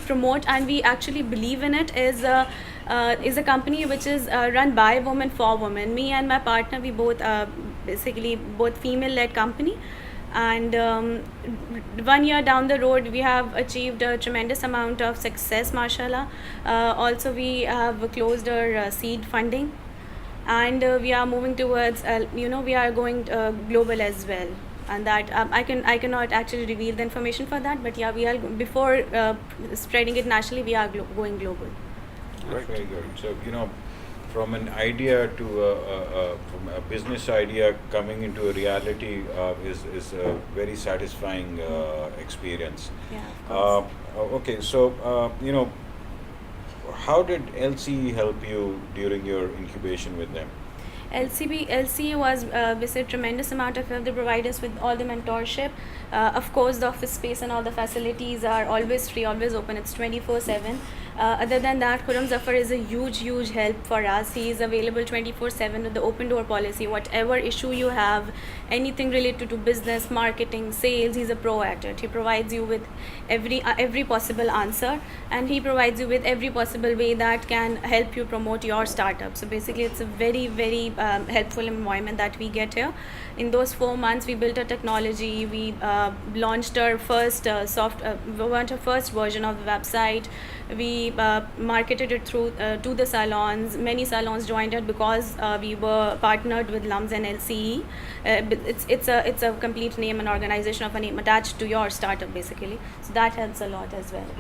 promote, and we actually believe in it, is a company which is run by women for women. Me and my partner, we both basically both female-led company. And 1 year down the road, we have achieved a tremendous amount of success, mashallah. Also, we have closed our seed funding, and we are moving towards we are going global as well. And that I cannot actually reveal the information for that, but yeah, we are before spreading it nationally, we are going global. Right. Very good. So from an idea to from a business idea coming into a reality is a very satisfying experience. Yeah, of course. Okay, so how did LCE help you during your incubation with them? LCE was basically a tremendous amount of help. They provide us with all the mentorship. Of course, the office space and all the facilities are always free, always open. It's 24/7. Other than that, Khurram Zafar is a huge help for us. He is available 24/7 with the open door policy. Whatever issue you have, anything related to business, marketing, sales, he's a pro at it. He provides you with every possible answer, and he provides you with every possible way that can help you promote your startup. So basically, it's a very helpful environment that we get here. In those 4 months, we built a technology. We launched our first first version of the website. We marketed it through to the salons. Many salons joined it because we were partnered with Lums and LCE. It's a complete name and organization of a name attached to your startup, basically. So that helps a lot as well.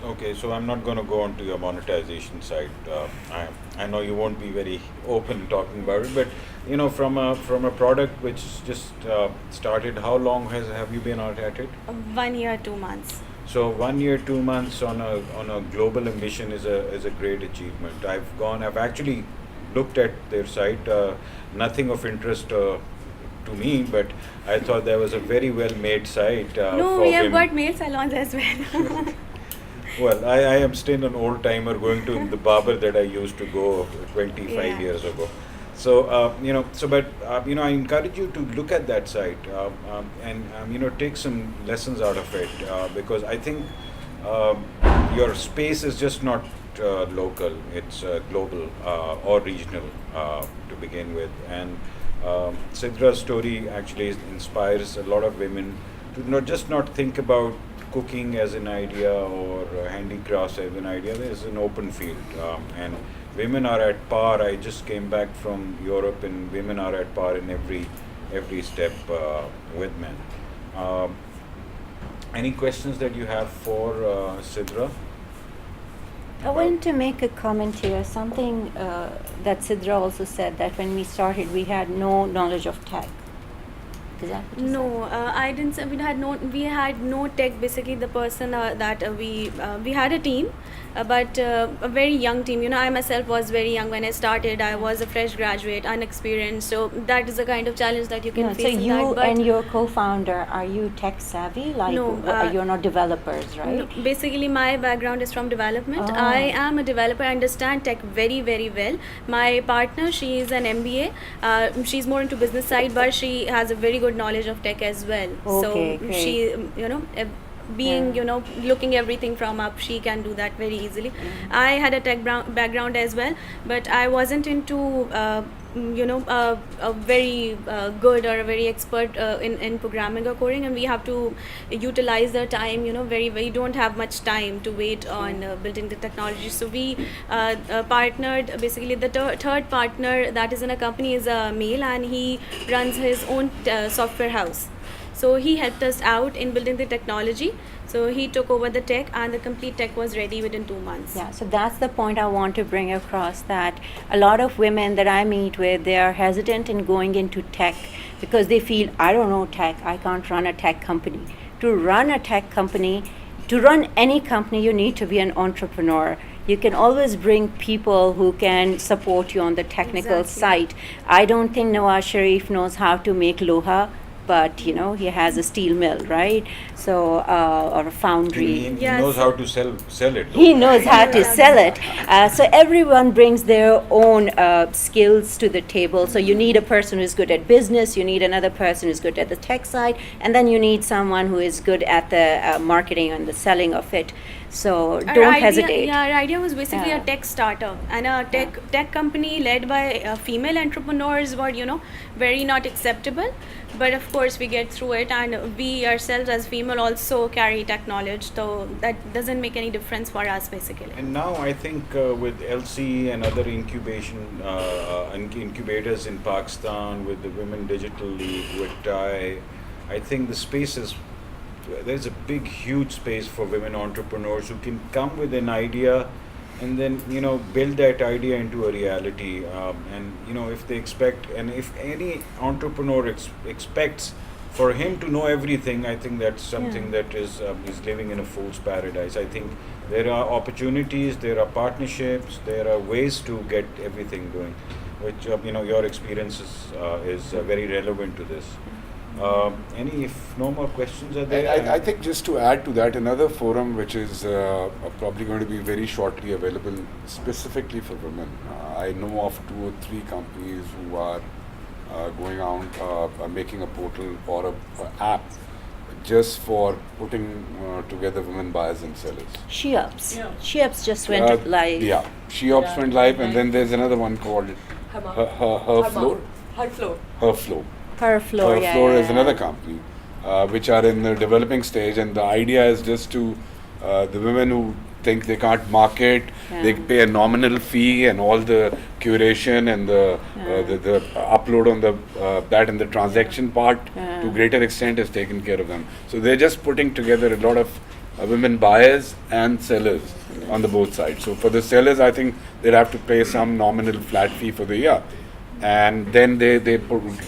Okay, so I'm not going to go on to your monetization side. I know you won't be very open talking about it, but from a product which just started, how long have you been at it? 1 year, 2 months. So 1 year, 2 months on a global ambition is a great achievement. I've actually looked at their site. Nothing of interest to me, but I thought there was a very well made site. No, we have got male salons as well. Well, I am still an old timer going to the barber that I used to go 25 years ago. So, I encourage you to look at that site and take some lessons out of it, because I think your space is just not local; it's global or regional to begin with. And Sidra's story actually inspires a lot of women to not think about cooking as an idea or handicrafts as an idea. There's an open field, and women are at par. I just came back from Europe, and women are at par in every step with men. Any questions that you have for Sidra? I want to make a comment here, something that Sidra also said, that when we started, we had no knowledge of tech. Is that what you No, I didn't say we had no tech. Basically, the person that we had a team, but a very young team. You know, I myself was very young when I started. I was a fresh graduate, unexperienced. So that is the kind of challenge that you can No, face. so in you that, but and your co-founder, are you tech savvy? Like, No, you're not developers, right? no, basically, my background is from development. Oh. I am a developer. I understand tech very, very well. My partner, she is an MBA. She's more into business side, but she has a very good knowledge of tech as well. Okay, So great. she, being Yeah. looking everything from up, she can do that very easily. I had a tech background as well, but I wasn't into a very good or a very expert in programming or coding, and we have to utilize the time, we don't have much time to wait on building the technology. So we partnered. Basically, the third partner that is in a company is a male, and he runs his own software house. So he helped us out in building the technology. So he took over the tech, and the complete tech was ready within 2 months. Yeah, so that's the point I want to bring across, that a lot of women that I meet with, they are hesitant in going into tech because they feel, I don't know tech, I can't run a tech company. To run a tech company, to run any company, you need to be an entrepreneur. You can always bring people who can support you on the technical side. I don't think Nawaz Sharif knows how to make loha, but he has a steel mill, right? So or a foundry. He Yes. knows how to sell it. He knows how to sell it. So everyone brings their own skills to the table. So you need a person who's good at business, you need another person who's good at the tech side, and then you need someone who is good at the marketing and the selling of it. So don't hesitate. Yeah, our idea was basically Yeah. a tech startup, and a tech company led by female entrepreneurs were, very not acceptable. But of course, we get through it, and we ourselves as female also carry tech knowledge, so that doesn't make any difference for us, basically. And now I think with LC and other incubators in Pakistan, with the Women Digital League, with TiE, I think the space there's a big, huge space for women entrepreneurs who can come with an idea and then build that idea into a reality. And if they expect, and if any entrepreneur expects for him to know everything, I think that's something that is living in a fool's paradise. I think there are opportunities, there are partnerships, there are ways to get everything going, which your experience is very relevant to this. If no more questions are there? I think just to add to that, another forum which is probably going to be very shortly available specifically for women. I know of 2 or 3 companies who are going out making a portal or an app just for putting together women buyers and sellers. SheOps. SheOps just went live. Yeah, SheOps went live, and then there's another one called Herflow. Herflow. Herflow, Herflow is another company which are in the developing stage, and the idea is just to the women who think they can't market, they pay a nominal fee, and all the curation and the upload on the that and the transaction part to greater extent is taken care of them. So they're just putting together a lot of women buyers and sellers on the both sides. So for the sellers, I think they'll have to pay some nominal flat fee for the year, and then they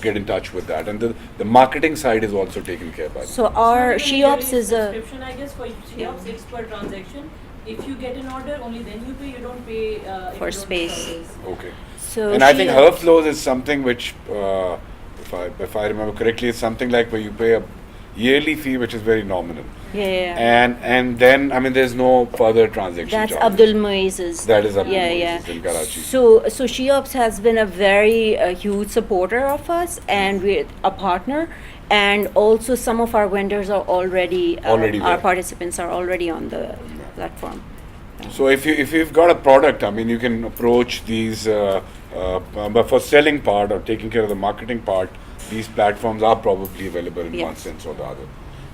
get in touch with that, and the marketing side is also taken care by them. So our SheOps is a subscription, I guess, for SheOps, it's per transaction. If you get an order, only then you pay. You don't pay if for you don't space. service. Okay. So And I think SheOps- Herflows is something which, if I remember correctly, is something like where you pay a yearly fee which is very nominal. Yeah. And then, I mean, there's no further transaction That's charges. Abdul Muiz's. That is Abdul Yeah, Muiz's yeah. in Karachi. So SheOps has been a very huge supporter of us, and we're a partner. and also some of our vendors are already, Already our there. participants are already on the platform. So if you've got a product, I mean, you can approach these. But for selling part or taking care of the marketing part, these platforms are probably available in one Yes. sense or the other.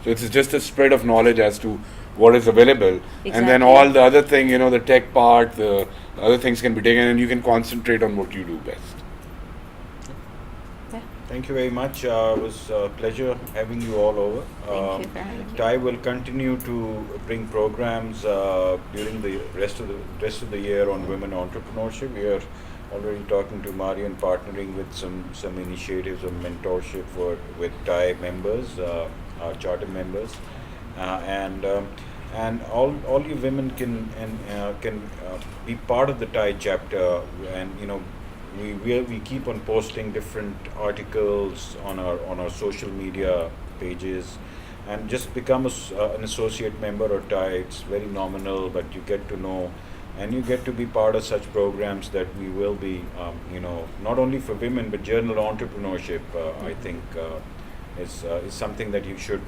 So it's just a spread of knowledge as to what is available, and then Exactly. all the other thing, the tech part, the other things can be taken, and you can concentrate on what you do best. Thank you very much. It was a pleasure having you all over. Thank you for having me. TiE will continue to bring programs during the rest of the year on women entrepreneurship. We are already talking to Mari and partnering with some initiatives of mentorship with TiE members, our charter members, and all you women can be part of the TiE chapter, and we keep on posting different articles on our social media pages, and just become an associate member of TiE. It's very nominal, but you get to know, and you get to be part of such programs that we will be, not only for women, but journal entrepreneurship. I think is something that you should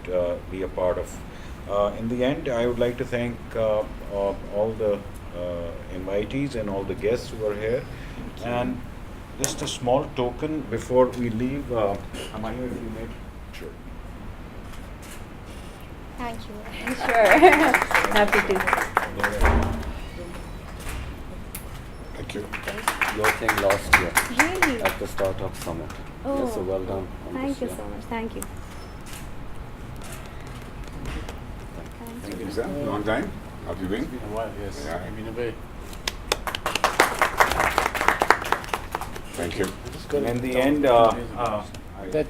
be a part of. In the end, I would like to thank all the invitees and all the guests who are here. And just a small token before we leave. Amaya, if you may. Sure. Thank you. Sure. Happy to. Thank you. Your thing last year Really? at the startup summit. Oh, Yes, so well done. on Thank this you year. so much. Thank you. Thank you, sir. Long time. How have you been? It's been a while, yes. Yeah. I've been away. Thank you. In the end, That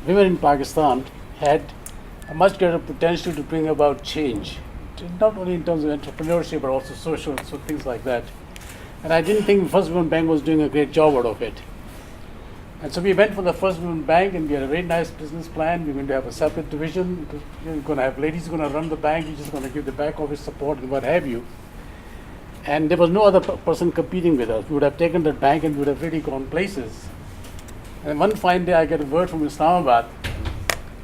women in Pakistan had a much greater potential to bring about change, not only in terms of entrepreneurship but also social, so things like that. And I didn't think First Women Bank was doing a great job out of it. And so we went for the First Women Bank, and we had a very nice business plan. We're going to have a separate division. We're going to have ladies going to run the bank. We're just going to give the back office support and what have you. And there was no other person competing with us. We would have taken that bank and we would have really gone places. And one fine day I get a word from Islamabad,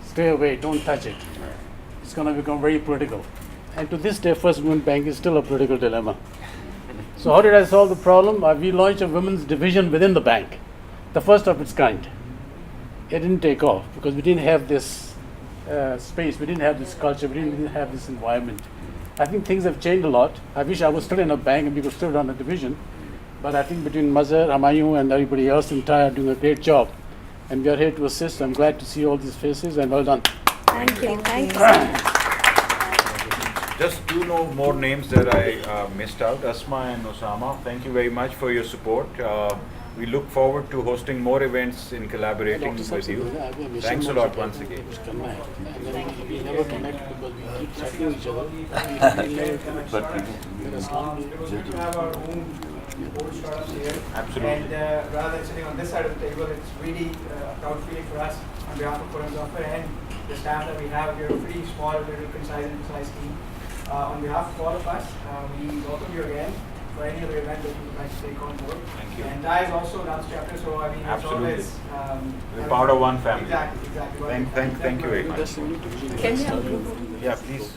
stay away, don't touch it. It's going to become very political. And to this day, First Women Bank is still a political dilemma. So how did I solve the problem? We launched a women's division within the bank, the first of its kind. It didn't take off because we didn't have this space, we didn't have this culture, we didn't have this environment. I think things have changed a lot. I wish I was still in a bank and we could still run a division. But I think between Mazhar, Hamayu and everybody else in TiE are doing a great job. And we are here to assist. I'm glad to see all these faces, and well done. Thank you. Thank you. just 2 more names that I missed out. Asma and Osama, thank you very much for your support. We look forward to hosting more events in collaborating with you. Thanks a lot once again. We never connect because we keep chatting each other. We have our own board startups here. Absolutely. And rather than sitting on this side of the table, it's really a proud feeling for us on behalf of Quran Software and the staff that we have. We're a pretty small, little, concise and precise team. On behalf of all of us, we welcome you again for any other event that you would like to take on board. Thank you. And TiE is also Lums Chapter, so I mean, Absolutely. it's always... We're part of one family. Exactly. Thank you very much. Can we have Yeah, please.